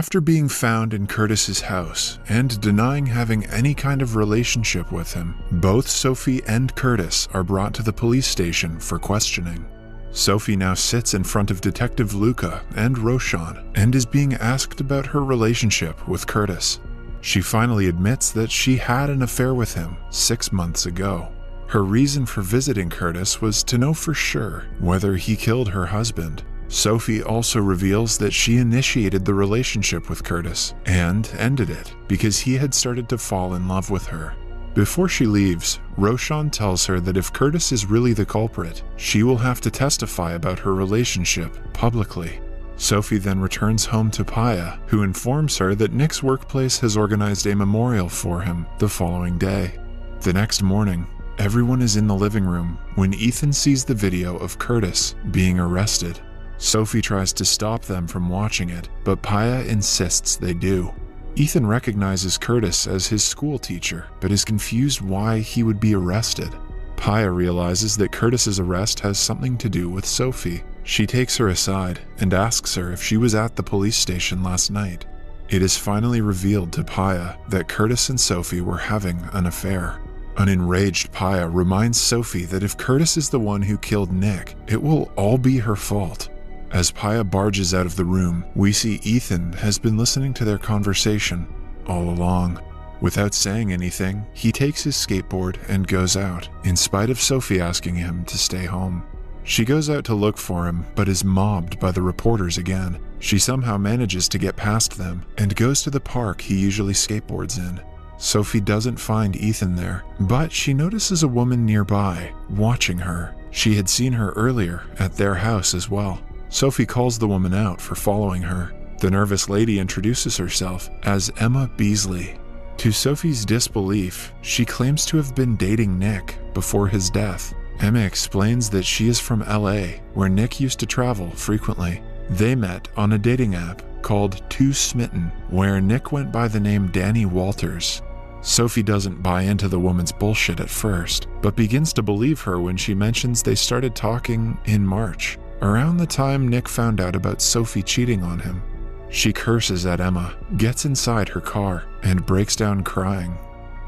After being found in Curtis's house and denying having any kind of relationship with him, both Sophie and Curtis are brought to the police station for questioning. Sophie now sits in front of Detective Luca and Roshan and is being asked about her relationship with Curtis. She finally admits that she had an affair with him 6 months ago. Her reason for visiting Curtis was to know for sure whether he killed her husband. Sophie also reveals that she initiated the relationship with Curtis and ended it because he had started to fall in love with her. Before she leaves, Roshan tells her that if Curtis is really the culprit, she will have to testify about her relationship publicly. Sophie then returns home to Paya, who informs her that Nick's workplace has organized a memorial for him the following day. The next morning, everyone is in the living room when Ethan sees the video of Curtis being arrested. Sophie tries to stop them from watching it, but Paya insists they do. Ethan recognizes Curtis as his school teacher, but is confused why he would be arrested. Paya realizes that Curtis's arrest has something to do with Sophie. She takes her aside and asks her if she was at the police station last night. It is finally revealed to Paya that Curtis and Sophie were having an affair. An enraged Paya reminds Sophie that if Curtis is the one who killed Nick, it will all be her fault. As Paya barges out of the room, we see Ethan has been listening to their conversation all along. Without saying anything, he takes his skateboard and goes out, in spite of Sophie asking him to stay home. She goes out to look for him, but is mobbed by the reporters again. She somehow manages to get past them and goes to the park he usually skateboards in. Sophie doesn't find Ethan there, but she notices a woman nearby, watching her. She had seen her earlier at their house as well. Sophie calls the woman out for following her. The nervous lady introduces herself as Emma Beasley. To Sophie's disbelief, she claims to have been dating Nick before his death. Emma explains that she is from LA, where Nick used to travel frequently. They met on a dating app called Too Smitten, where Nick went by the name Danny Walters. Sophie doesn't buy into the woman's bullshit at first, but begins to believe her when she mentions they started talking in March, around the time Nick found out about Sophie cheating on him. She curses at Emma, gets inside her car, and breaks down crying.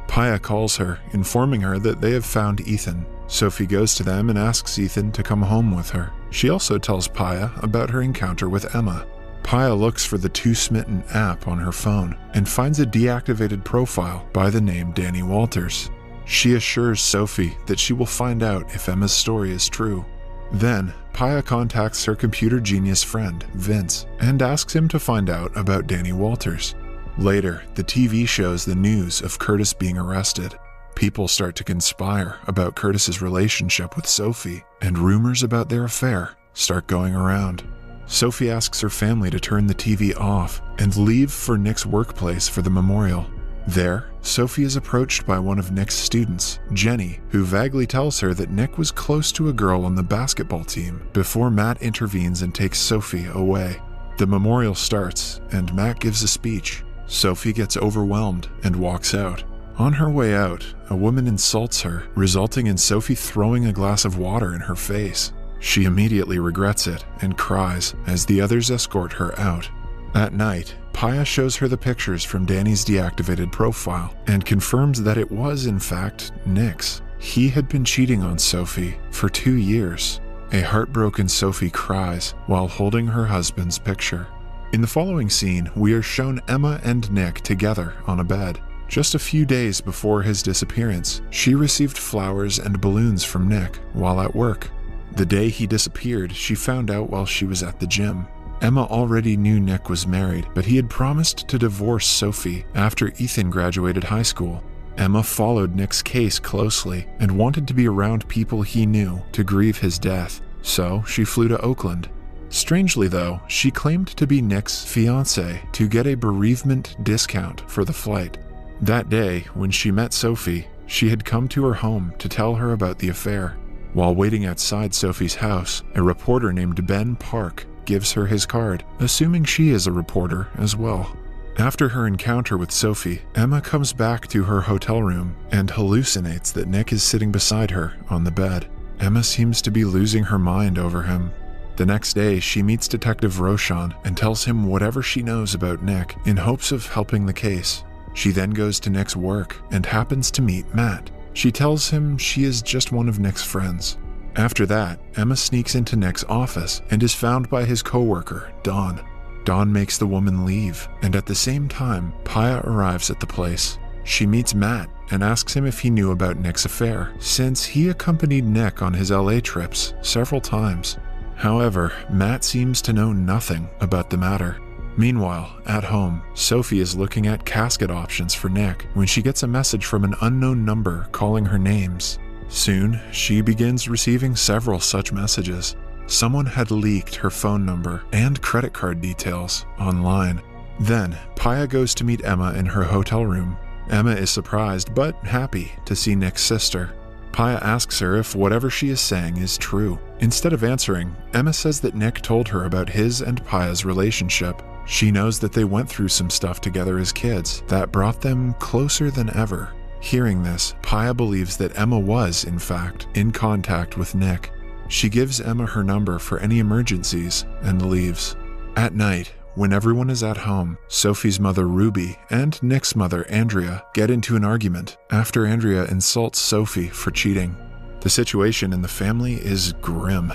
Paya calls her, informing her that they have found Ethan. Sophie goes to them and asks Ethan to come home with her. She also tells Paya about her encounter with Emma. Paya looks for the Too Smitten app on her phone and finds a deactivated profile by the name Danny Walters. She assures Sophie that she will find out if Emma's story is true. Then, Paya contacts her computer genius friend, Vince, and asks him to find out about Danny Walters. Later, the TV shows the news of Curtis being arrested. People start to conspire about Curtis's relationship with Sophie, and rumors about their affair start going around. Sophie asks her family to turn the TV off and leave for Nick's workplace for the memorial. There, Sophie is approached by one of Nick's students, Jenny, who vaguely tells her that Nick was close to a girl on the basketball team before Matt intervenes and takes Sophie away. The memorial starts, and Matt gives a speech. Sophie gets overwhelmed and walks out. On her way out, a woman insults her, resulting in Sophie throwing a glass of water in her face. She immediately regrets it and cries as the others escort her out. At night, Paya shows her the pictures from Danny's deactivated profile and confirms that it was, in fact, Nick's. He had been cheating on Sophie for 2 years. A heartbroken Sophie cries while holding her husband's picture. In the following scene, we are shown Emma and Nick together on a bed. Just a few days before his disappearance, she received flowers and balloons from Nick while at work. The day he disappeared, she found out while she was at the gym. Emma already knew Nick was married, but he had promised to divorce Sophie after Ethan graduated high school. Emma followed Nick's case closely and wanted to be around people he knew to grieve his death, so she flew to Oakland. Strangely though, she claimed to be Nick's fiancé to get a bereavement discount for the flight. That day, when she met Sophie, she had come to her home to tell her about the affair. While waiting outside Sophie's house, a reporter named Ben Park gives her his card, assuming she is a reporter as well. After her encounter with Sophie, Emma comes back to her hotel room and hallucinates that Nick is sitting beside her on the bed. Emma seems to be losing her mind over him. The next day, she meets Detective Roshan and tells him whatever she knows about Nick in hopes of helping the case. She then goes to Nick's work and happens to meet Matt. She tells him she is just one of Nick's friends. After that, Emma sneaks into Nick's office and is found by his coworker, Dawn. Dawn makes the woman leave, and at the same time, Paya arrives at the place. She meets Matt and asks him if he knew about Nick's affair, since he accompanied Nick on his LA trips several times. However, Matt seems to know nothing about the matter. Meanwhile, at home, Sophie is looking at casket options for Nick when she gets a message from an unknown number calling her names. Soon, she begins receiving several such messages. Someone had leaked her phone number and credit card details online. Then, Paya goes to meet Emma in her hotel room. Emma is surprised but happy to see Nick's sister. Paya asks her if whatever she is saying is true. Instead of answering, Emma says that Nick told her about his and Paya's relationship. She knows that they went through some stuff together as kids that brought them closer than ever. Hearing this, Paya believes that Emma was, in fact, in contact with Nick. She gives Emma her number for any emergencies and leaves. At night, when everyone is at home, Sophie's mother Ruby and Nick's mother Andrea get into an argument after Andrea insults Sophie for cheating. The situation in the family is grim.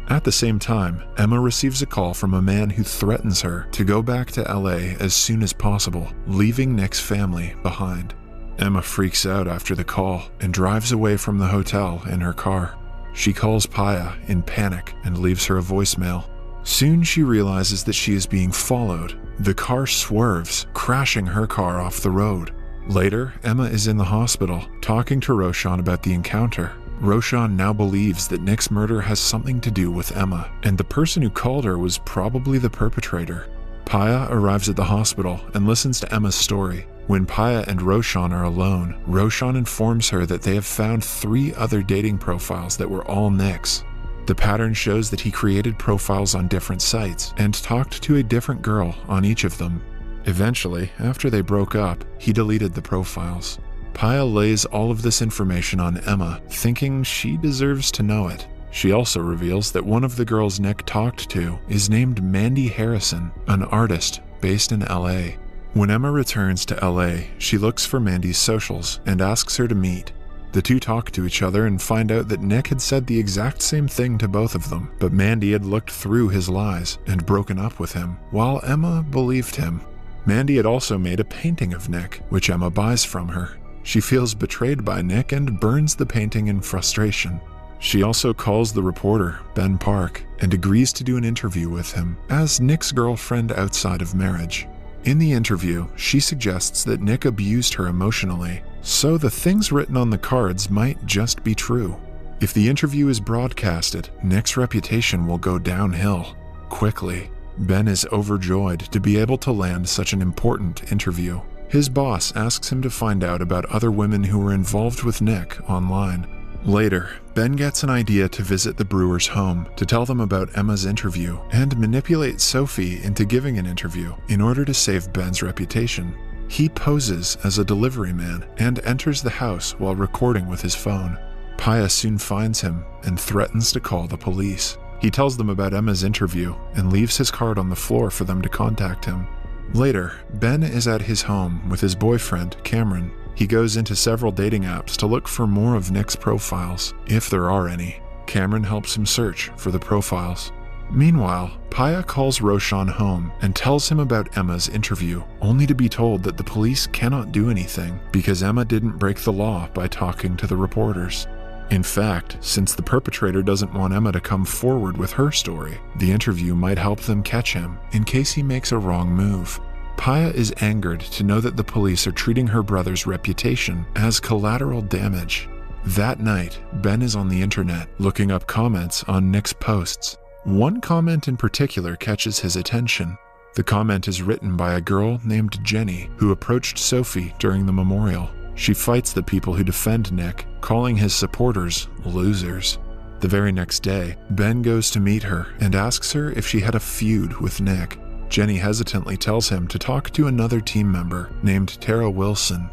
At the same time, Emma receives a call from a man who threatens her to go back to LA as soon as possible, leaving Nick's family behind. Emma freaks out after the call and drives away from the hotel in her car. She calls Paya in panic and leaves her a voicemail. Soon she realizes that she is being followed. The car swerves, crashing her car off the road. Later, Emma is in the hospital, talking to Roshan about the encounter. Roshan now believes that Nick's murder has something to do with Emma, and the person who called her was probably the perpetrator. Paya arrives at the hospital and listens to Emma's story. When Paya and Roshan are alone, Roshan informs her that they have found 3 other dating profiles that were all Nick's. The pattern shows that he created profiles on different sites and talked to a different girl on each of them. Eventually, after they broke up, he deleted the profiles. Paya lays all of this information on Emma, thinking she deserves to know it. She also reveals that one of the girls Nick talked to is named Mandy Harrison, an artist based in LA. When Emma returns to LA, she looks for Mandy's socials and asks her to meet. The two talk to each other and find out that Nick had said the exact same thing to both of them, but Mandy had looked through his lies and broken up with him, while Emma believed him. Mandy had also made a painting of Nick, which Emma buys from her. She feels betrayed by Nick and burns the painting in frustration. She also calls the reporter, Ben Park, and agrees to do an interview with him as Nick's girlfriend outside of marriage. In the interview, she suggests that Nick abused her emotionally, so the things written on the cards might just be true. If the interview is broadcasted, Nick's reputation will go downhill quickly. Ben is overjoyed to be able to land such an important interview. His boss asks him to find out about other women who were involved with Nick online. Later, Ben gets an idea to visit the Brewers' home to tell them about Emma's interview and manipulate Sophie into giving an interview in order to save Ben's reputation. He poses as a delivery man and enters the house while recording with his phone. Paya soon finds him and threatens to call the police. He tells them about Emma's interview and leaves his card on the floor for them to contact him. Later, Ben is at his home with his boyfriend, Cameron. He goes into several dating apps to look for more of Nick's profiles, if there are any. Cameron helps him search for the profiles. Meanwhile, Paya calls Roshan home and tells him about Emma's interview, only to be told that the police cannot do anything because Emma didn't break the law by talking to the reporters. In fact, since the perpetrator doesn't want Emma to come forward with her story, the interview might help them catch him in case he makes a wrong move. Paya is angered to know that the police are treating her brother's reputation as collateral damage. That night, Ben is on the internet looking up comments on Nick's posts. One comment in particular catches his attention. The comment is written by a girl named Jenny who approached Sophie during the memorial. She fights the people who defend Nick, calling his supporters losers. The very next day, Ben goes to meet her and asks her if she had a feud with Nick. Jenny hesitantly tells him to talk to another team member named Tara Wilson.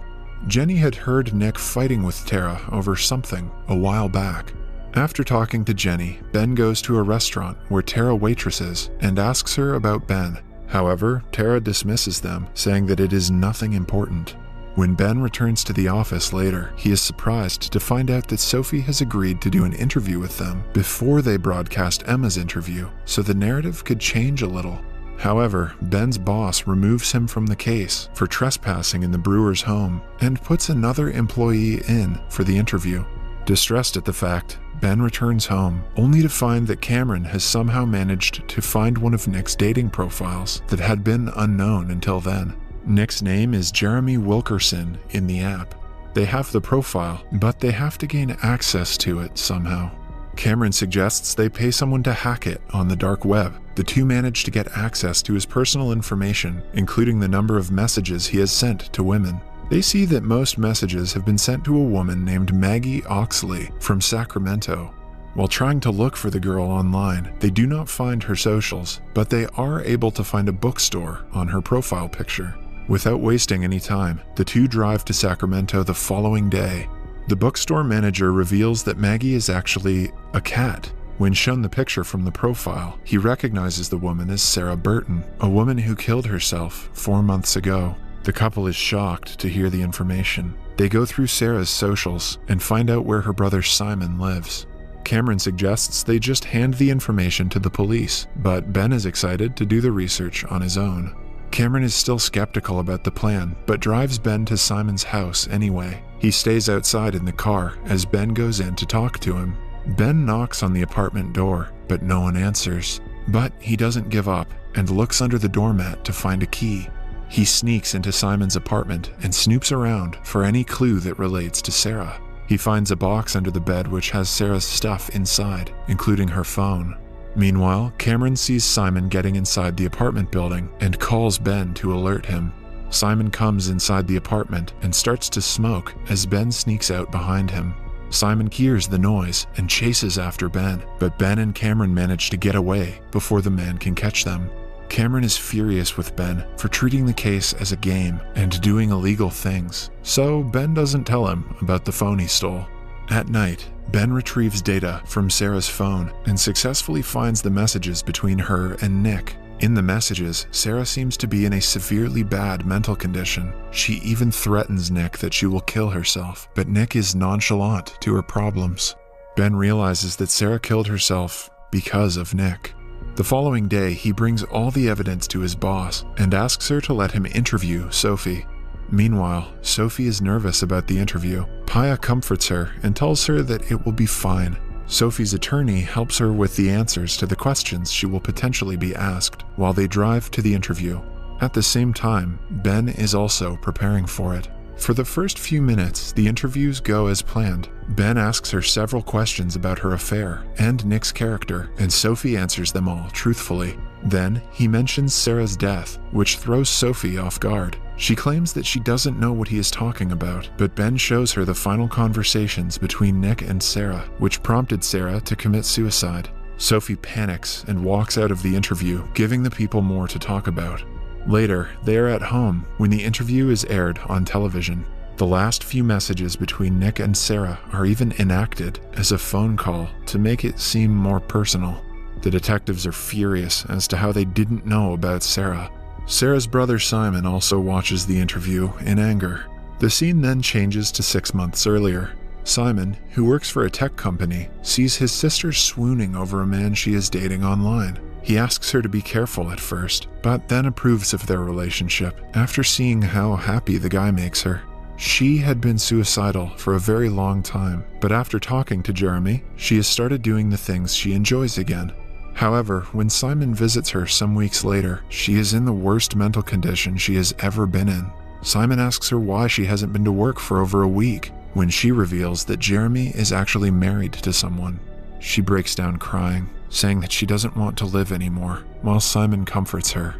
Jenny had heard Nick fighting with Tara over something a while back. After talking to Jenny, Ben goes to a restaurant where Tara waitresses and asks her about Ben. However, Tara dismisses them, saying that it is nothing important. When Ben returns to the office later, he is surprised to find out that Sophie has agreed to do an interview with them before they broadcast Emma's interview, so the narrative could change a little. However, Ben's boss removes him from the case for trespassing in the brewer's home and puts another employee in for the interview. Distressed at the fact, Ben returns home, only to find that Cameron has somehow managed to find one of Nick's dating profiles that had been unknown until then. Nick's name is Jeremy Wilkerson in the app. They have the profile, but they have to gain access to it somehow. Cameron suggests they pay someone to hack it on the dark web. The two manage to get access to his personal information, including the number of messages he has sent to women. They see that most messages have been sent to a woman named Maggie Oxley from Sacramento. While trying to look for the girl online, they do not find her socials, but they are able to find a bookstore on her profile picture. Without wasting any time, the two drive to Sacramento the following day. The bookstore manager reveals that Maggie is actually a cat. When shown the picture from the profile, he recognizes the woman as Sarah Burton, a woman who killed herself 4 months ago. The couple is shocked to hear the information. They go through Sarah's socials and find out where her brother Simon lives. Cameron suggests they just hand the information to the police, but Ben is excited to do the research on his own. Cameron is still skeptical about the plan, but drives Ben to Simon's house anyway. He stays outside in the car as Ben goes in to talk to him. Ben knocks on the apartment door, but no one answers. But he doesn't give up and looks under the doormat to find a key. He sneaks into Simon's apartment and snoops around for any clue that relates to Sarah. He finds a box under the bed which has Sarah's stuff inside, including her phone. Meanwhile, Cameron sees Simon getting inside the apartment building and calls Ben to alert him. Simon comes inside the apartment and starts to smoke as Ben sneaks out behind him. Simon hears the noise and chases after Ben, but Ben and Cameron manage to get away before the man can catch them. Cameron is furious with Ben for treating the case as a game and doing illegal things, so Ben doesn't tell him about the phone he stole. At night, Ben retrieves data from Sarah's phone and successfully finds the messages between her and Nick. In the messages, Sarah seems to be in a severely bad mental condition. She even threatens Nick that she will kill herself, but Nick is nonchalant to her problems. Ben realizes that Sarah killed herself because of Nick. The following day, he brings all the evidence to his boss and asks her to let him interview Sophie. Meanwhile, Sophie is nervous about the interview. Paya comforts her and tells her that it will be fine. Sophie's attorney helps her with the answers to the questions she will potentially be asked while they drive to the interview. At the same time, Ben is also preparing for it. For the first few minutes, the interviews go as planned. Ben asks her several questions about her affair and Nick's character, and Sophie answers them all truthfully. Then, he mentions Sarah's death, which throws Sophie off guard. She claims that she doesn't know what he is talking about, but Ben shows her the final conversations between Nick and Sarah, which prompted Sarah to commit suicide. Sophie panics and walks out of the interview, giving the people more to talk about. Later, they are at home when the interview is aired on television. The last few messages between Nick and Sarah are even enacted as a phone call to make it seem more personal. The detectives are furious as to how they didn't know about Sarah. Sarah's brother Simon also watches the interview in anger. The scene then changes to 6 months earlier. Simon, who works for a tech company, sees his sister swooning over a man she is dating online. He asks her to be careful at first, but then approves of their relationship after seeing how happy the guy makes her. She had been suicidal for a very long time, but after talking to Jeremy, she has started doing the things she enjoys again. However, when Simon visits her some weeks later, she is in the worst mental condition she has ever been in. Simon asks her why she hasn't been to work for over a week, when she reveals that Jeremy is actually married to someone. She breaks down crying, saying that she doesn't want to live anymore, while Simon comforts her.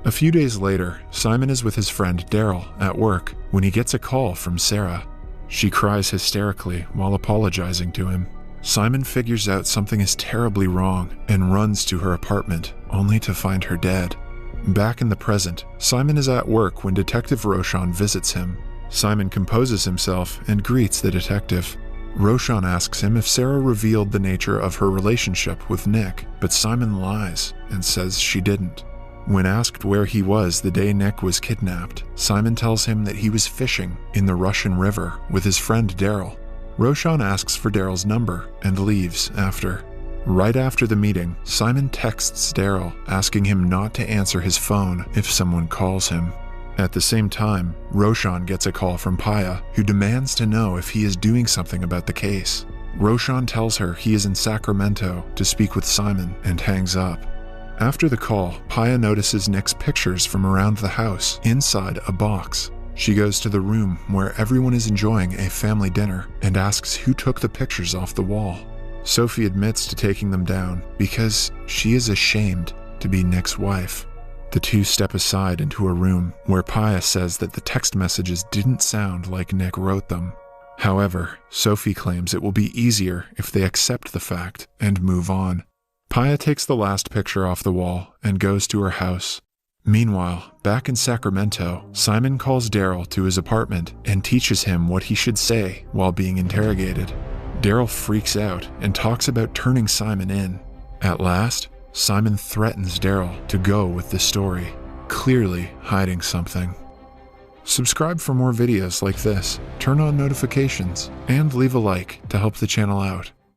A few days later, Simon is with his friend Daryl at work when he gets a call from Sarah. She cries hysterically while apologizing to him. Simon figures out something is terribly wrong and runs to her apartment, only to find her dead. Back in the present, Simon is at work when Detective Rochon visits him. Simon composes himself and greets the detective. Roshan asks him if Sarah revealed the nature of her relationship with Nick, but Simon lies and says she didn't. When asked where he was the day Nick was kidnapped, Simon tells him that he was fishing in the Russian River with his friend Daryl. Roshan asks for Daryl's number and leaves after. Right after the meeting, Simon texts Daryl asking him not to answer his phone if someone calls him. At the same time, Roshan gets a call from Paya, who demands to know if he is doing something about the case. Roshan tells her he is in Sacramento to speak with Simon and hangs up. After the call, Paya notices Nick's pictures from around the house inside a box. She goes to the room where everyone is enjoying a family dinner and asks who took the pictures off the wall. Sophie admits to taking them down because she is ashamed to be Nick's wife. The two step aside into a room where Paya says that the text messages didn't sound like Nick wrote them. However, Sophie claims it will be easier if they accept the fact and move on. Paya takes the last picture off the wall and goes to her house. Meanwhile, back in Sacramento, Simon calls Daryl to his apartment and teaches him what he should say while being interrogated. Daryl freaks out and talks about turning Simon in. At last, Simon threatens Daryl to go with the story, clearly hiding something. Subscribe for more videos like this, turn on notifications, and leave a like to help the channel out.